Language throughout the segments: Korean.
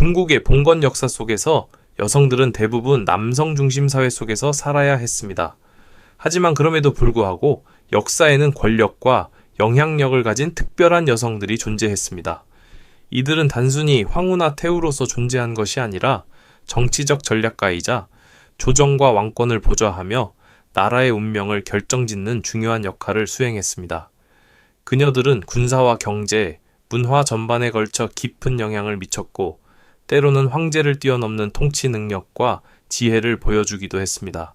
중국의 봉건 역사 속에서 여성들은 대부분 남성 중심 사회 속에서 살아야 했습니다. 하지만 그럼에도 불구하고 역사에는 권력과 영향력을 가진 특별한 여성들이 존재했습니다. 이들은 단순히 황후나 태후로서 존재한 것이 아니라 정치적 전략가이자 조정과 왕권을 보좌하며 나라의 운명을 결정짓는 중요한 역할을 수행했습니다. 그녀들은 군사와 경제, 문화 전반에 걸쳐 깊은 영향을 미쳤고 때로는 황제를 뛰어넘는 통치 능력과 지혜를 보여주기도 했습니다.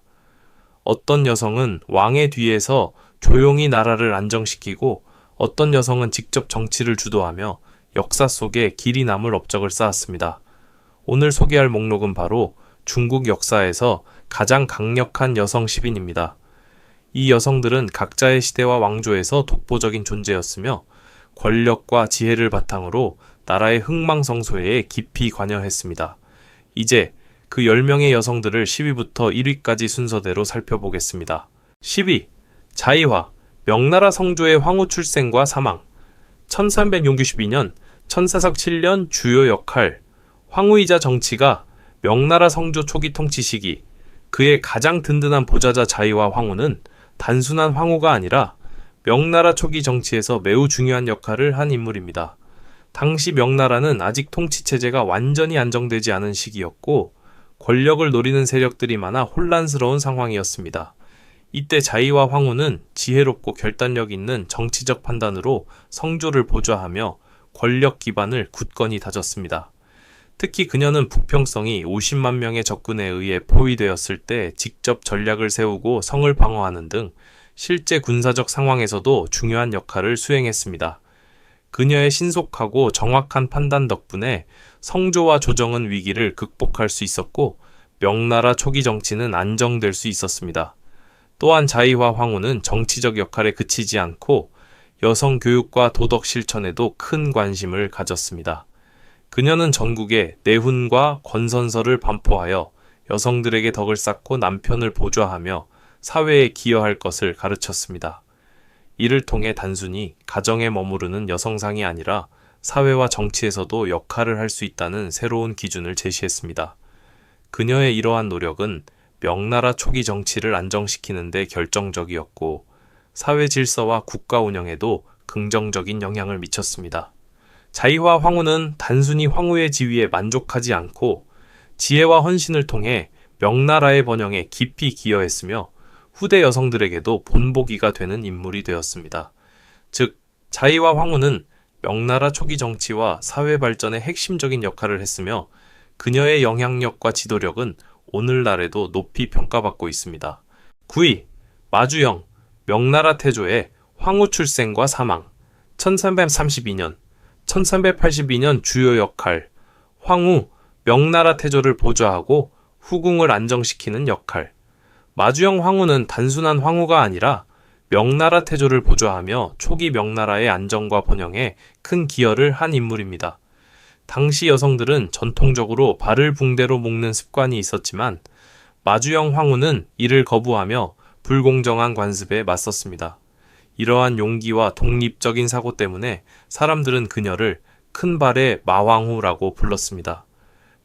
어떤 여성은 왕의 뒤에서 조용히 나라를 안정시키고 어떤 여성은 직접 정치를 주도하며 역사 속에 길이 남을 업적을 쌓았습니다. 오늘 소개할 목록은 바로 중국 역사에서 가장 강력한 여성 시빈입니다. 이 여성들은 각자의 시대와 왕조에서 독보적인 존재였으며 권력과 지혜를 바탕으로 나라의 흥망성쇠에 깊이 관여했습니다. 이제 그 10명의 여성들을 10위부터 1위까지 순서대로 살펴보겠습니다. 10위, 자이화, 명나라 성조의 황후 출생과 사망. 1362년, 천사석 7년 주요 역할. 황후이자 정치가 명나라 성조 초기 통치 시기. 그의 가장 든든한 보좌자 자이화 황후는 단순한 황후가 아니라 명나라 초기 정치에서 매우 중요한 역할을 한 인물입니다. 당시 명나라는 아직 통치체제가 완전히 안정되지 않은 시기였고 권력을 노리는 세력들이 많아 혼란스러운 상황이었습니다. 이때 자이화 황후는 지혜롭고 결단력 있는 정치적 판단으로 성조를 보좌하며 권력 기반을 굳건히 다졌습니다. 특히 그녀는 부평성이 50만 명의 적군에 의해 포위되었을 때 직접 전략을 세우고 성을 방어하는 등 실제 군사적 상황에서도 중요한 역할을 수행했습니다. 그녀의 신속하고 정확한 판단 덕분에 성조와 조정은 위기를 극복할 수 있었고 명나라 초기 정치는 안정될 수 있었습니다. 또한 자이화 황후는 정치적 역할에 그치지 않고 여성 교육과 도덕 실천에도 큰 관심을 가졌습니다. 그녀는 전국에 내훈과 권선서를 반포하여 여성들에게 덕을 쌓고 남편을 보좌하며 사회에 기여할 것을 가르쳤습니다. 이를 통해 단순히 가정에 머무르는 여성상이 아니라 사회와 정치에서도 역할을 할 수 있다는 새로운 기준을 제시했습니다. 그녀의 이러한 노력은 명나라 초기 정치를 안정시키는 데 결정적이었고 사회 질서와 국가 운영에도 긍정적인 영향을 미쳤습니다. 자이화 황후는 단순히 황후의 지위에 만족하지 않고 지혜와 헌신을 통해 명나라의 번영에 깊이 기여했으며 후대 여성들에게도 본보기가 되는 인물이 되었습니다. 즉, 자이화 황후는 명나라 초기 정치와 사회 발전에 핵심적인 역할을 했으며 그녀의 영향력과 지도력은 오늘날에도 높이 평가받고 있습니다. 9위, 마주영, 명나라 태조의 황후 출생과 사망. 1332년, 1382년 주요 역할. 황후, 명나라 태조를 보좌하고 후궁을 안정시키는 역할. 마주영 황후는 단순한 황후가 아니라 명나라 태조를 보좌하며 초기 명나라의 안정과 번영에 큰 기여를 한 인물입니다. 당시 여성들은 전통적으로 발을 붕대로 묶는 습관이 있었지만 마주영 황후는 이를 거부하며 불공정한 관습에 맞섰습니다. 이러한 용기와 독립적인 사고 때문에 사람들은 그녀를 큰 발의 마황후라고 불렀습니다.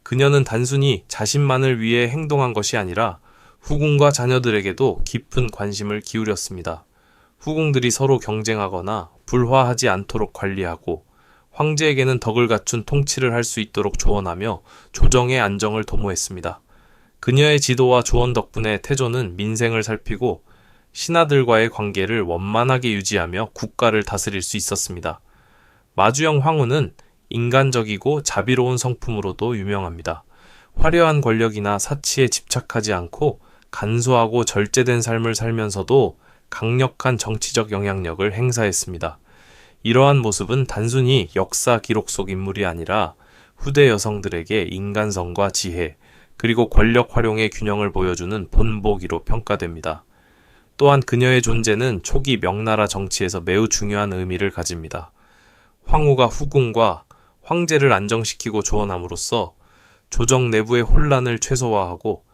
그녀는 단순히 자신만을 위해 행동한 것이 아니라 후궁과 자녀들에게도 깊은 관심을 기울였습니다. 후궁들이 서로 경쟁하거나 불화하지 않도록 관리하고 황제에게는 덕을 갖춘 통치를 할 수 있도록 조언하며 조정의 안정을 도모했습니다. 그녀의 지도와 조언 덕분에 태조는 민생을 살피고 신하들과의 관계를 원만하게 유지하며 국가를 다스릴 수 있었습니다. 마주영 황후는 인간적이고 자비로운 성품으로도 유명합니다. 화려한 권력이나 사치에 집착하지 않고 간소하고 절제된 삶을 살면서도 강력한 정치적 영향력을 행사했습니다. 이러한 모습은 단순히 역사 기록 속 인물이 아니라 후대 여성들에게 인간성과 지혜, 그리고 권력 활용의 균형을 보여주는 본보기로 평가됩니다. 또한 그녀의 존재는 초기 명나라 정치에서 매우 중요한 의미를 가집니다. 황후가 후궁과 황제를 안정시키고 조언함으로써 조정 내부의 혼란을 최소화하고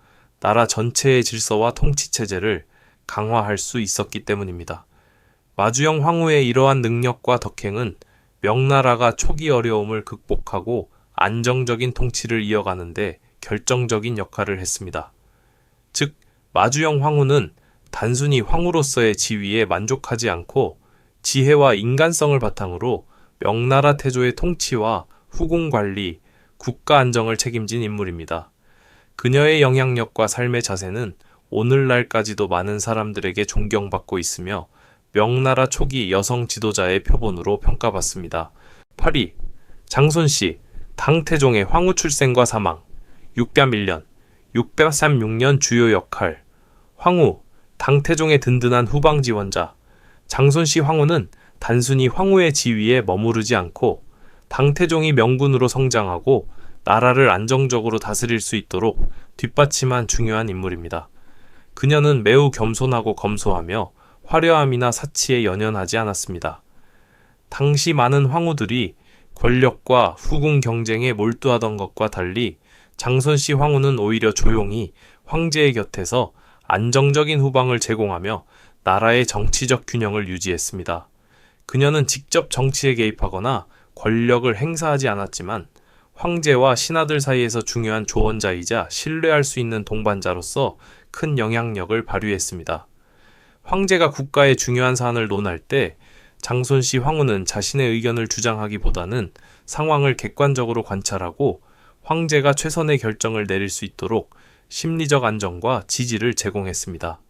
나라 전체의 질서와 통치체제를 강화할 수 있었기 때문입니다. 마주영 황후의 이러한 능력과 덕행은 명나라가 초기 어려움을 극복하고 안정적인 통치를 이어가는데 결정적인 역할을 했습니다. 즉, 마주영 황후는 단순히 황후로서의 지위에 만족하지 않고 지혜와 인간성을 바탕으로 명나라 태조의 통치와 후궁 관리, 국가 안정을 책임진 인물입니다. 그녀의 영향력과 삶의 자세는 오늘날까지도 많은 사람들에게 존경받고 있으며 명나라 초기 여성 지도자의 표본으로 평가받습니다. 8위. 장손씨, 당태종의 황후 출생과 사망, 601년, 636년 주요 역할. 황후, 당태종의 든든한 후방 지원자. 장손씨 황후는 단순히 황후의 지위에 머무르지 않고 당태종이 명군으로 성장하고 나라를 안정적으로 다스릴 수 있도록 뒷받침한 중요한 인물입니다. 그녀는 매우 겸손하고 검소하며 화려함이나 사치에 연연하지 않았습니다. 당시 많은 황후들이 권력과 후궁 경쟁에 몰두하던 것과 달리 장손씨 황후는 오히려 조용히 황제의 곁에서 안정적인 후방을 제공하며 나라의 정치적 균형을 유지했습니다. 그녀는 직접 정치에 개입하거나 권력을 행사하지 않았지만 황제와 신하들 사이에서 중요한 조언자이자 신뢰할 수 있는 동반자로서 큰 영향력을 발휘했습니다. 황제가 국가의 중요한 사안을 논할 때 장손씨 황후는 자신의 의견을 주장하기보다는 상황을 객관적으로 관찰하고 황제가 최선의 결정을 내릴 수 있도록 심리적 안정과 지지를 제공했습니다.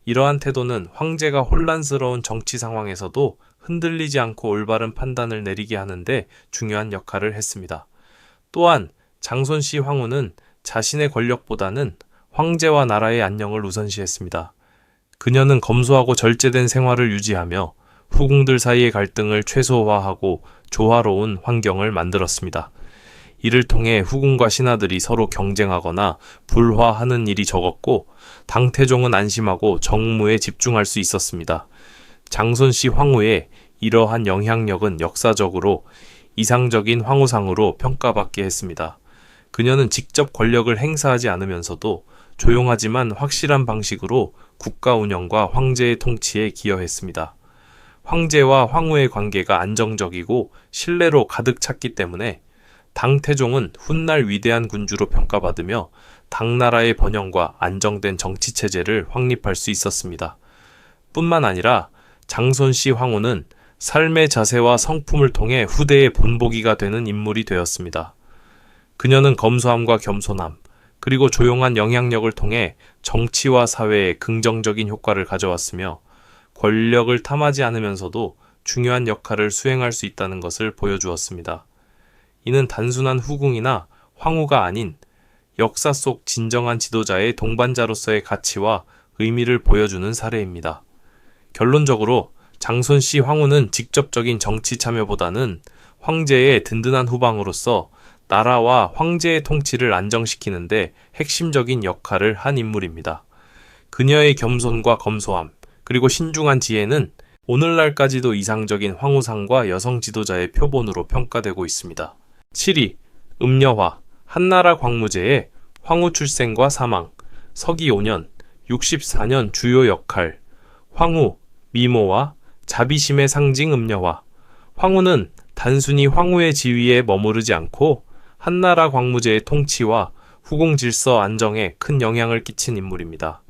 이러한 태도는 황제가 혼란스러운 정치 상황에서도 흔들리지 않고 올바른 판단을 내리게 하는데 중요한 역할을 했습니다. 또한 장손씨 황후는 자신의 권력보다는 황제와 나라의 안녕을 우선시했습니다. 그녀는 검소하고 절제된 생활을 유지하며 후궁들 사이의 갈등을 최소화하고 조화로운 환경을 만들었습니다. 이를 통해 후궁과 신하들이 서로 경쟁하거나 불화하는 일이 적었고 당태종은 안심하고 정무에 집중할 수 있었습니다. 장손씨 황후의 이러한 영향력은 역사적으로 이상적인 황후상으로 평가받게 했습니다. 그녀는 직접 권력을 행사하지 않으면서도 조용하지만 확실한 방식으로 국가 운영과 황제의 통치에 기여했습니다. 황제와 황후의 관계가 안정적이고 신뢰로 가득 찼기 때문에 당태종은 훗날 위대한 군주로 평가받으며 당나라의 번영과 안정된 정치체제를 확립할 수 있었습니다. 뿐만 아니라 장손씨 황후는 삶의 자세와 성품을 통해 후대의 본보기가 되는 인물이 되었습니다. 그녀는 검소함과 겸손함, 그리고 조용한 영향력을 통해 정치와 사회에 긍정적인 효과를 가져왔으며 권력을 탐하지 않으면서도 중요한 역할을 수행할 수 있다는 것을 보여주었습니다. 이는 단순한 후궁이나 황후가 아닌 역사 속 진정한 지도자의 동반자로서의 가치와 의미를 보여주는 사례입니다. 결론적으로 장손씨 황후는 직접적인 정치 참여보다는 황제의 든든한 후방으로서 나라와 황제의 통치를 안정시키는데 핵심적인 역할을 한 인물입니다. 그녀의 겸손과 검소함, 그리고 신중한 지혜는 오늘날까지도 이상적인 황후상과 여성 지도자의 표본으로 평가되고 있습니다. 7위. 음녀화, 한나라 광무제의 황후 출생과 사망, 서기 5년, 64년 주요 역할. 황후, 미모와 자비심의 상징 음녀화. 황후는 단순히 황후의 지위에 머무르지 않고 한나라 광무제의 통치와 후궁 질서 안정에 큰 영향을 끼친 인물입니다.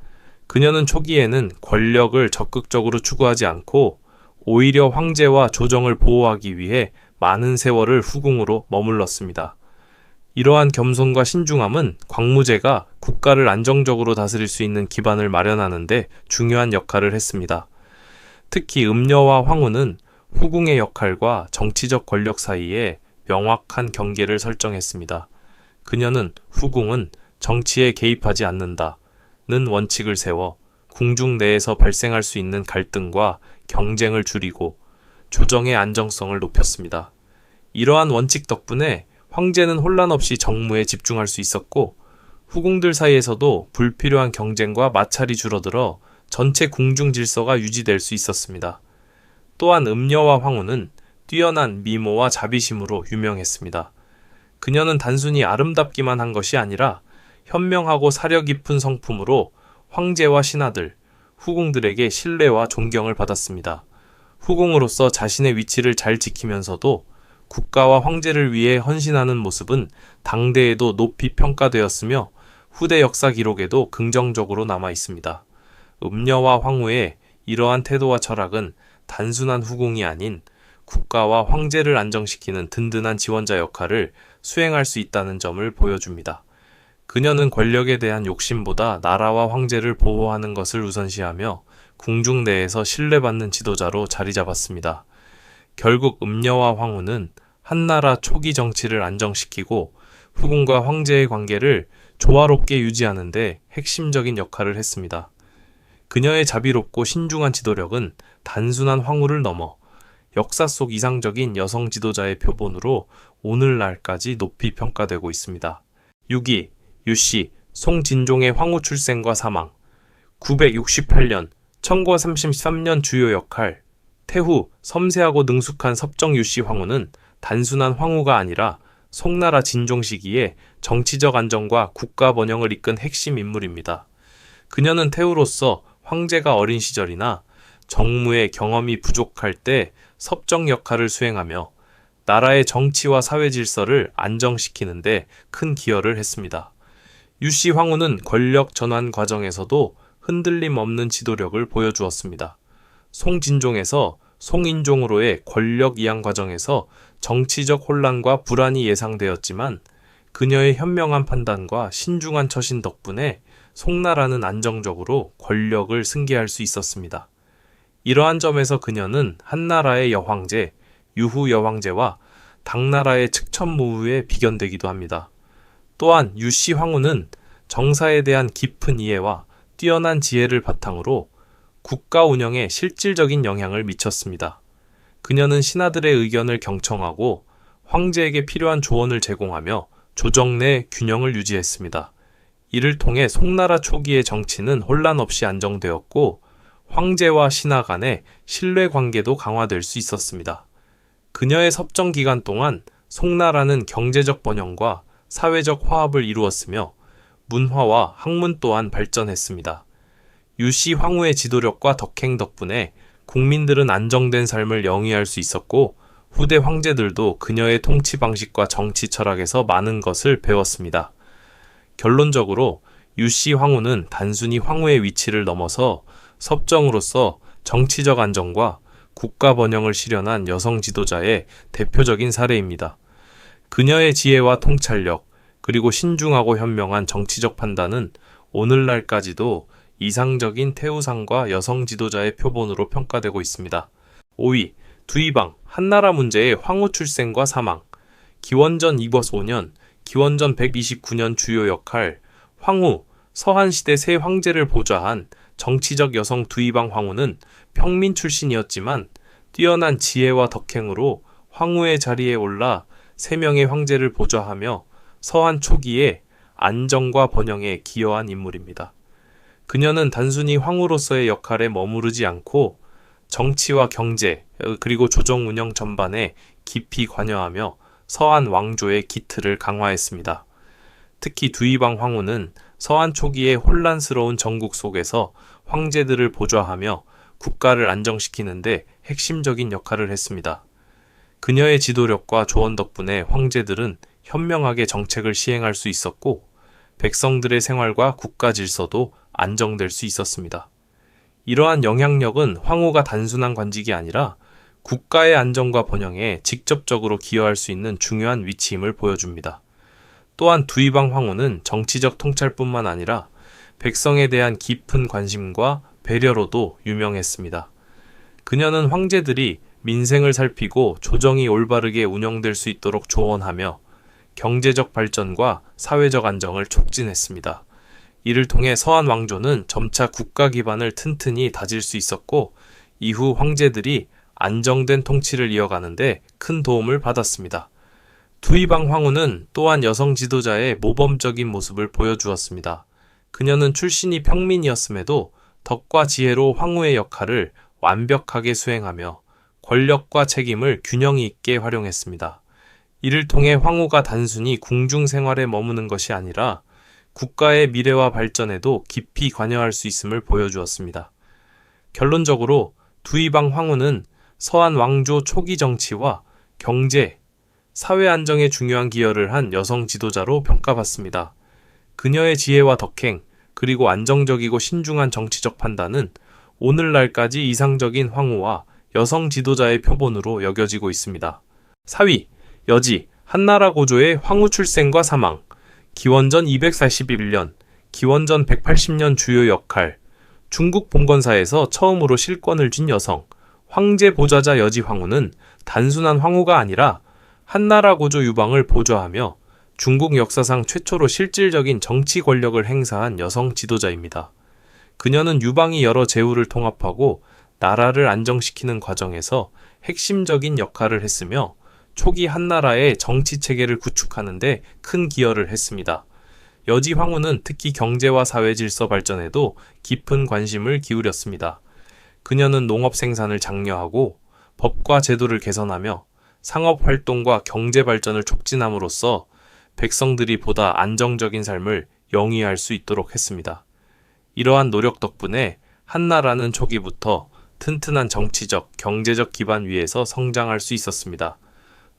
그녀는 초기에는 권력을 적극적으로 추구하지 않고 오히려 황제와 조정을 보호하기 위해 많은 세월을 후궁으로 머물렀습니다. 이러한 겸손과 신중함은 광무제가 국가를 안정적으로 다스릴 수 있는 기반을 마련하는 데 중요한 역할을 했습니다. 특히 음녀와 황후는 후궁의 역할과 정치적 권력 사이에 명확한 경계를 설정했습니다. 그녀는 후궁은 정치에 개입하지 않는다는 원칙을 세워 궁중 내에서 발생할 수 있는 갈등과 경쟁을 줄이고 조정의 안정성을 높였습니다. 이러한 원칙 덕분에 황제는 혼란 없이 정무에 집중할 수 있었고 후궁들 사이에서도 불필요한 경쟁과 마찰이 줄어들어 전체 궁중 질서가 유지될 수 있었습니다. 또한 음녀와 황후는 뛰어난 미모와 자비심으로 유명했습니다. 그녀는 단순히 아름답기만 한 것이 아니라 현명하고 사려 깊은 성품으로 황제와 신하들, 후궁들에게 신뢰와 존경을 받았습니다. 후궁으로서 자신의 위치를 잘 지키면서도 국가와 황제를 위해 헌신하는 모습은 당대에도 높이 평가되었으며 후대 역사 기록에도 긍정적으로 남아 있습니다. 음녀와 황후의 이러한 태도와 철학은 단순한 후궁이 아닌 국가와 황제를 안정시키는 든든한 지원자 역할을 수행할 수 있다는 점을 보여줍니다. 그녀는 권력에 대한 욕심보다 나라와 황제를 보호하는 것을 우선시하며 궁중 내에서 신뢰받는 지도자로 자리 잡았습니다. 결국 음녀와 황후는 한나라 초기 정치를 안정시키고 후궁과 황제의 관계를 조화롭게 유지하는 데 핵심적인 역할을 했습니다. 그녀의 자비롭고 신중한 지도력은 단순한 황후를 넘어 역사 속 이상적인 여성 지도자의 표본으로 오늘날까지 높이 평가되고 있습니다. 6위, 유씨, 송진종의 황후 출생과 사망. 968년, 1933년 주요 역할. 태후, 섬세하고 능숙한 섭정 유씨 황후는 단순한 황후가 아니라 송나라 진종 시기에 정치적 안정과 국가 번영을 이끈 핵심 인물입니다. 그녀는 태후로서 황제가 어린 시절이나 정무의 경험이 부족할 때 섭정 역할을 수행하며 나라의 정치와 사회 질서를 안정시키는 데 큰 기여를 했습니다. 유씨 황후는 권력 전환 과정에서도 흔들림 없는 지도력을 보여주었습니다. 송진종에서 송인종으로의 권력 이양 과정에서 정치적 혼란과 불안이 예상되었지만 그녀의 현명한 판단과 신중한 처신 덕분에 송나라는 안정적으로 권력을 승계할 수 있었습니다. 이러한 점에서 그녀는 한나라의 여황제, 유후 여황제와 당나라의 측천무후에 비견되기도 합니다. 또한 유씨 황후는 정사에 대한 깊은 이해와 뛰어난 지혜를 바탕으로 국가 운영에 실질적인 영향을 미쳤습니다. 그녀는 신하들의 의견을 경청하고 황제에게 필요한 조언을 제공하며 조정 내 균형을 유지했습니다. 이를 통해 송나라 초기의 정치는 혼란 없이 안정되었고 황제와 신하 간의 신뢰 관계도 강화될 수 있었습니다. 그녀의 섭정 기간 동안 송나라는 경제적 번영과 사회적 화합을 이루었으며 문화와 학문 또한 발전했습니다. 유씨 황후의 지도력과 덕행 덕분에 국민들은 안정된 삶을 영위할 수 있었고 후대 황제들도 그녀의 통치 방식과 정치 철학에서 많은 것을 배웠습니다. 결론적으로 유씨 황후는 단순히 황후의 위치를 넘어서 섭정으로서 정치적 안정과 국가 번영을 실현한 여성 지도자의 대표적인 사례입니다. 그녀의 지혜와 통찰력, 그리고 신중하고 현명한 정치적 판단은 오늘날까지도 이상적인 태우상과 여성 지도자의 표본으로 평가되고 있습니다. 5위, 두이방, 한나라 문제의 황후 출생과 사망. 기원전 205년, 기원전 129년 주요 역할, 황후, 서한시대 새 황제를 보좌한 정치적 여성 두이방 황후는 평민 출신이었지만 뛰어난 지혜와 덕행으로 황후의 자리에 올라 3명의 황제를 보좌하며 서한 초기에 안정과 번영에 기여한 인물입니다. 그녀는 단순히 황후로서의 역할에 머무르지 않고 정치와 경제, 그리고 조정 운영 전반에 깊이 관여하며 서한 왕조의 기틀을 강화했습니다. 특히 두이방 황후는 서한 초기의 혼란스러운 정국 속에서 황제들을 보좌하며 국가를 안정시키는데 핵심적인 역할을 했습니다. 그녀의 지도력과 조언 덕분에 황제들은 현명하게 정책을 시행할 수 있었고 백성들의 생활과 국가 질서도 안정될 수 있었습니다. 이러한 영향력은 황후가 단순한 관직이 아니라 국가의 안정과 번영에 직접적으로 기여할 수 있는 중요한 위치임을 보여줍니다. 또한 두이방 황후는 정치적 통찰뿐만 아니라 백성에 대한 깊은 관심과 배려로도 유명했습니다. 그녀는 황제들이 민생을 살피고 조정이 올바르게 운영될 수 있도록 조언하며 경제적 발전과 사회적 안정을 촉진했습니다. 이를 통해 서한 왕조는 점차 국가 기반을 튼튼히 다질 수 있었고 이후 황제들이 안정된 통치를 이어가는데 큰 도움을 받았습니다. 두이방 황후는 또한 여성 지도자의 모범적인 모습을 보여주었습니다. 그녀는 출신이 평민이었음에도 덕과 지혜로 황후의 역할을 완벽하게 수행하며 권력과 책임을 균형 있게 활용했습니다. 이를 통해 황후가 단순히 궁중 생활에 머무는 것이 아니라 국가의 미래와 발전에도 깊이 관여할 수 있음을 보여주었습니다. 결론적으로 두이방 황후는 서한 왕조 초기 정치와 경제, 사회 안정에 중요한 기여를 한 여성 지도자로 평가받습니다. 그녀의 지혜와 덕행, 그리고 안정적이고 신중한 정치적 판단은 오늘날까지 이상적인 황후와 여성 지도자의 표본으로 여겨지고 있습니다. 4위, 여지, 한나라 고조의 황후 출생과 사망, 기원전 241년, 기원전 180년 주요 역할, 중국 봉건사에서 처음으로 실권을 쥔 여성, 황제 보좌자 여지 황후는 단순한 황후가 아니라 한나라 고조 유방을 보좌하며 중국 역사상 최초로 실질적인 정치 권력을 행사한 여성 지도자입니다. 그녀는 유방이 여러 제후를 통합하고 나라를 안정시키는 과정에서 핵심적인 역할을 했으며 초기 한나라의 정치 체계를 구축하는 데 큰 기여를 했습니다. 여지 황후는 특히 경제와 사회 질서 발전에도 깊은 관심을 기울였습니다. 그녀는 농업 생산을 장려하고 법과 제도를 개선하며 상업 활동과 경제 발전을 촉진함으로써 백성들이 보다 안정적인 삶을 영위할 수 있도록 했습니다. 이러한 노력 덕분에 한나라는 초기부터 튼튼한 정치적, 경제적 기반 위에서 성장할 수 있었습니다.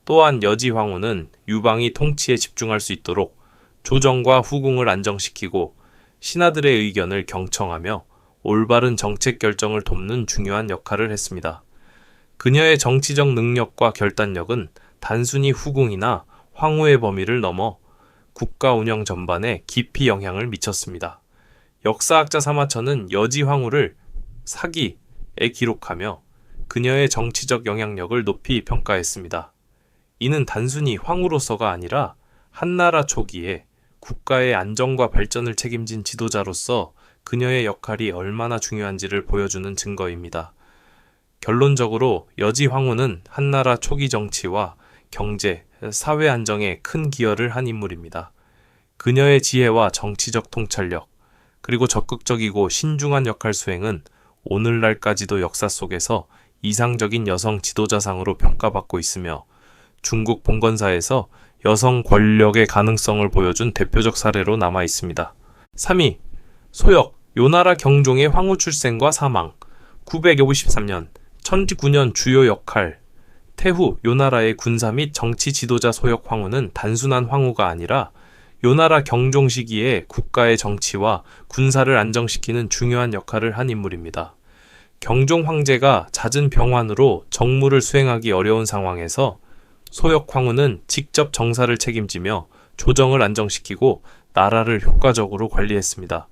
또한 여지 황후는 유방이 통치에 집중할 수 있도록 조정과 후궁을 안정시키고 신하들의 의견을 경청하며 올바른 정책 결정을 돕는 중요한 역할을 했습니다. 그녀의 정치적 능력과 결단력은 단순히 후궁이나 황후의 범위를 넘어 국가 운영 전반에 깊이 영향을 미쳤습니다. 역사학자 사마천은 여지 황후를 사기에 기록하며 그녀의 정치적 영향력을 높이 평가했습니다. 이는 단순히 황후로서가 아니라 한나라 초기에 국가의 안정과 발전을 책임진 지도자로서 그녀의 역할이 얼마나 중요한지를 보여주는 증거입니다. 결론적으로 여지 황후는 한나라 초기 정치와 경제, 사회 안정에 큰 기여를 한 인물입니다. 그녀의 지혜와 정치적 통찰력, 그리고 적극적이고 신중한 역할 수행은 오늘날까지도 역사 속에서 이상적인 여성 지도자상으로 평가받고 있으며 중국 봉건사에서 여성 권력의 가능성을 보여준 대표적 사례로 남아 있습니다. 3위, 소역, 요나라 경종의 황후 출생과 사망, 953년, 1009년 주요 역할, 태후 요나라의 군사 및 정치 지도자 소역 황후는 단순한 황후가 아니라 요나라 경종 시기에 국가의 정치와 군사를 안정시키는 중요한 역할을 한 인물입니다. 경종 황제가 잦은 병환으로 정무를 수행하기 어려운 상황에서 소역 황후는 직접 정사를 책임지며 조정을 안정시키고 나라를 효과적으로 관리했습니다.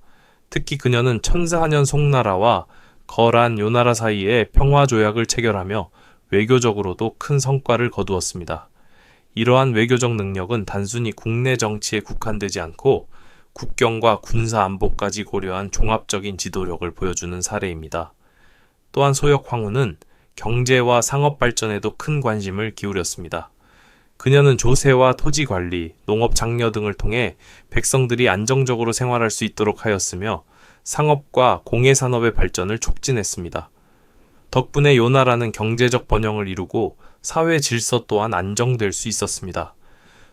특히 그녀는 천사하년 송나라와 거란 요나라 사이에 평화조약을 체결하며 외교적으로도 큰 성과를 거두었습니다. 이러한 외교적 능력은 단순히 국내 정치에 국한되지 않고 국경과 군사 안보까지 고려한 종합적인 지도력을 보여주는 사례입니다. 또한 소역 황후는 경제와 상업 발전에도 큰 관심을 기울였습니다. 그녀는 조세와 토지 관리, 농업 장려 등을 통해 백성들이 안정적으로 생활할 수 있도록 하였으며 상업과 공예산업의 발전을 촉진했습니다. 덕분에 요나라는 경제적 번영을 이루고 사회 질서 또한 안정될 수 있었습니다.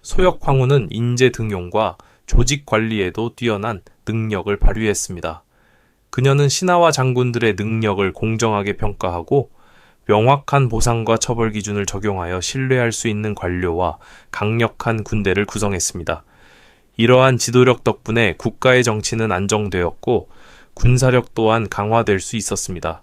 소역 황후는 인재 등용과 조직 관리에도 뛰어난 능력을 발휘했습니다. 그녀는 신하와 장군들의 능력을 공정하게 평가하고 명확한 보상과 처벌 기준을 적용하여 신뢰할 수 있는 관료와 강력한 군대를 구성했습니다. 이러한 지도력 덕분에 국가의 정치는 안정되었고 군사력 또한 강화될 수 있었습니다.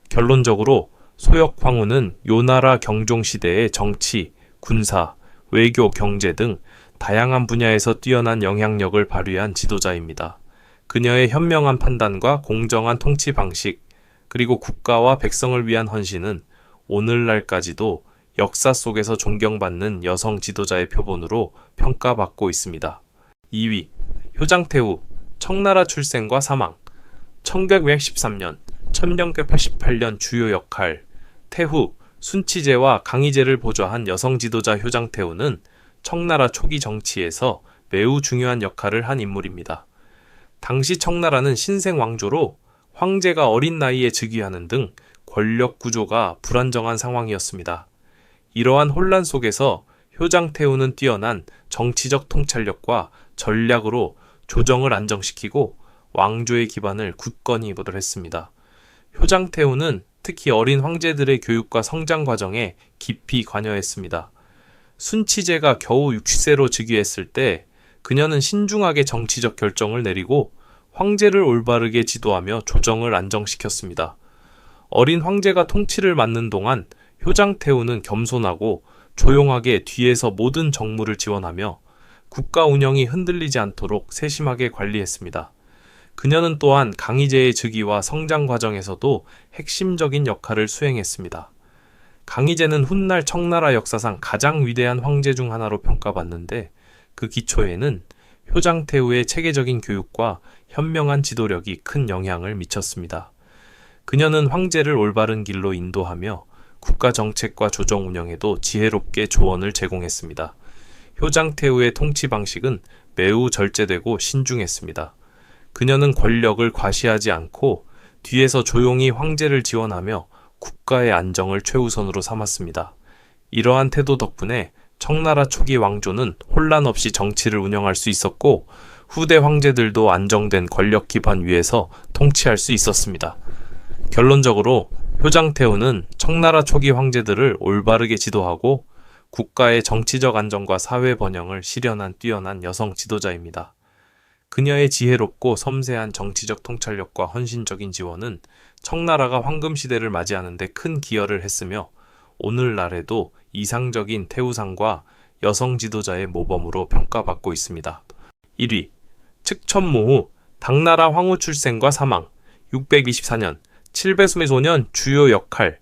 결론적으로 소역 황후는 요나라 경종 시대의 정치, 군사, 외교, 경제 등 다양한 분야에서 뛰어난 영향력을 발휘한 지도자입니다. 그녀의 현명한 판단과 공정한 통치 방식, 그리고 국가와 백성을 위한 헌신은 오늘날까지도 역사 속에서 존경받는 여성 지도자의 표본으로 평가받고 있습니다. 2위, 효장태후, 청나라 출생과 사망, 1913년, 1988년 주요 역할, 태후, 순치제와 강희제를 보좌한 여성 지도자 효장태후는 청나라 초기 정치에서 매우 중요한 역할을 한 인물입니다. 당시 청나라는 신생 왕조로 황제가 어린 나이에 즉위하는 등 권력 구조가 불안정한 상황이었습니다. 이러한 혼란 속에서 효장태후는 뛰어난 정치적 통찰력과 전략으로 조정을 안정시키고 왕조의 기반을 굳건히 보도했습니다. 효장태후는 특히 어린 황제들의 교육과 성장 과정에 깊이 관여했습니다. 순치제가 겨우 60세로 즉위했을 때 그녀는 신중하게 정치적 결정을 내리고 황제를 올바르게 지도하며 조정을 안정시켰습니다. 어린 황제가 통치를 맡는 동안 효장태후는 겸손하고 조용하게 뒤에서 모든 정무를 지원하며 국가 운영이 흔들리지 않도록 세심하게 관리했습니다. 그녀는 또한 강희제의 즉위와 성장 과정에서도 핵심적인 역할을 수행했습니다. 강희제는 훗날 청나라 역사상 가장 위대한 황제 중 하나로 평가받는데 그 기초에는 효장태후의 체계적인 교육과 현명한 지도력이 큰 영향을 미쳤습니다. 그녀는 황제를 올바른 길로 인도하며 국가 정책과 조정 운영에도 지혜롭게 조언을 제공했습니다. 효장태후의 통치 방식은 매우 절제되고 신중했습니다. 그녀는 권력을 과시하지 않고 뒤에서 조용히 황제를 지원하며 국가의 안정을 최우선으로 삼았습니다. 이러한 태도 덕분에 청나라 초기 왕조는 혼란 없이 정치를 운영할 수 있었고 후대 황제들도 안정된 권력 기반 위에서 통치할 수 있었습니다. 결론적으로 효장태후는 청나라 초기 황제들을 올바르게 지도하고 국가의 정치적 안정과 사회 번영을 실현한 뛰어난 여성 지도자입니다. 그녀의 지혜롭고 섬세한 정치적 통찰력과 헌신적인 지원은 청나라가 황금시대를 맞이하는 데 큰 기여를 했으며 오늘날에도 이상적인 태후상과 여성 지도자의 모범으로 평가받고 있습니다. 1위, 측천모후, 당나라 황후 출생과 사망, 624년, 칠배숨의 소년 주요 역할,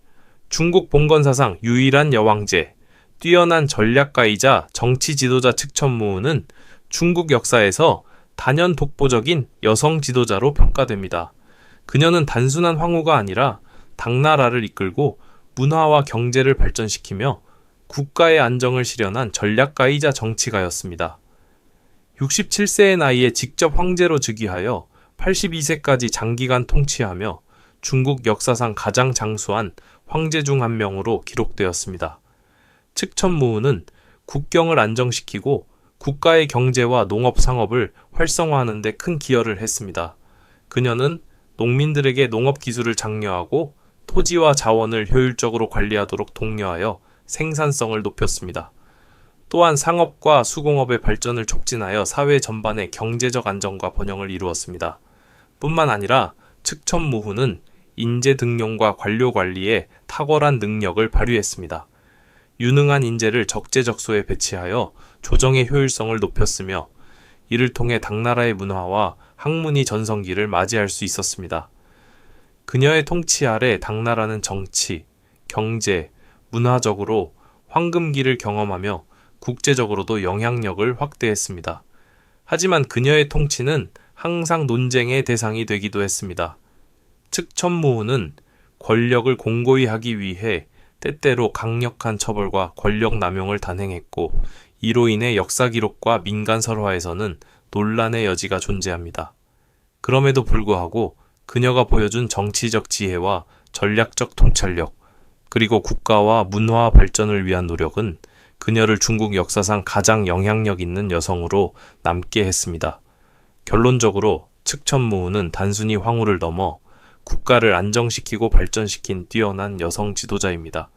중국 봉건사상 유일한 여왕제, 뛰어난 전략가이자 정치 지도자 측천모후는 중국 역사에서 단연 독보적인 여성 지도자로 평가됩니다. 그녀는 단순한 황후가 아니라 당나라를 이끌고 문화와 경제를 발전시키며 국가의 안정을 실현한 전략가이자 정치가였습니다. 67세의 나이에 직접 황제로 즉위하여 82세까지 장기간 통치하며 중국 역사상 가장 장수한 황제 중 한 명으로 기록되었습니다. 측천모후는 국경을 안정시키고 국가의 경제와 농업 상업을 활성화하는 데 큰 기여를 했습니다. 그녀는 농민들에게 농업 기술을 장려하고 토지와 자원을 효율적으로 관리하도록 독려하여 생산성을 높였습니다. 또한 상업과 수공업의 발전을 촉진하여 사회 전반의 경제적 안정과 번영을 이루었습니다. 뿐만 아니라 측천모후는 인재 등용과 관료 관리에 탁월한 능력을 발휘했습니다. 유능한 인재를 적재적소에 배치하여 조정의 효율성을 높였으며 이를 통해 당나라의 문화와 학문이 전성기를 맞이할 수 있었습니다. 그녀의 통치 아래 당나라는 정치, 경제, 문화적으로 황금기를 경험하며 국제적으로도 영향력을 확대했습니다. 하지만 그녀의 통치는 항상 논쟁의 대상이 되기도 했습니다. 측천모후는 권력을 공고히 하기 위해 때때로 강력한 처벌과 권력 남용을 단행했고 이로 인해 역사 기록과 민간 설화에서는 논란의 여지가 존재합니다. 그럼에도 불구하고 그녀가 보여준 정치적 지혜와 전략적 통찰력, 그리고 국가와 문화 발전을 위한 노력은 그녀를 중국 역사상 가장 영향력 있는 여성으로 남게 했습니다. 결론적으로 측천모후는 단순히 황후를 넘어 국가를 안정시키고 발전시킨 뛰어난 여성 지도자입니다.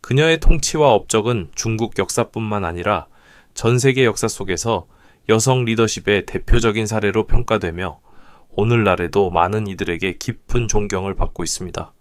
그녀의 통치와 업적은 중국 역사뿐만 아니라 전 세계 역사 속에서 여성 리더십의 대표적인 사례로 평가되며 오늘날에도 많은 이들에게 깊은 존경을 받고 있습니다.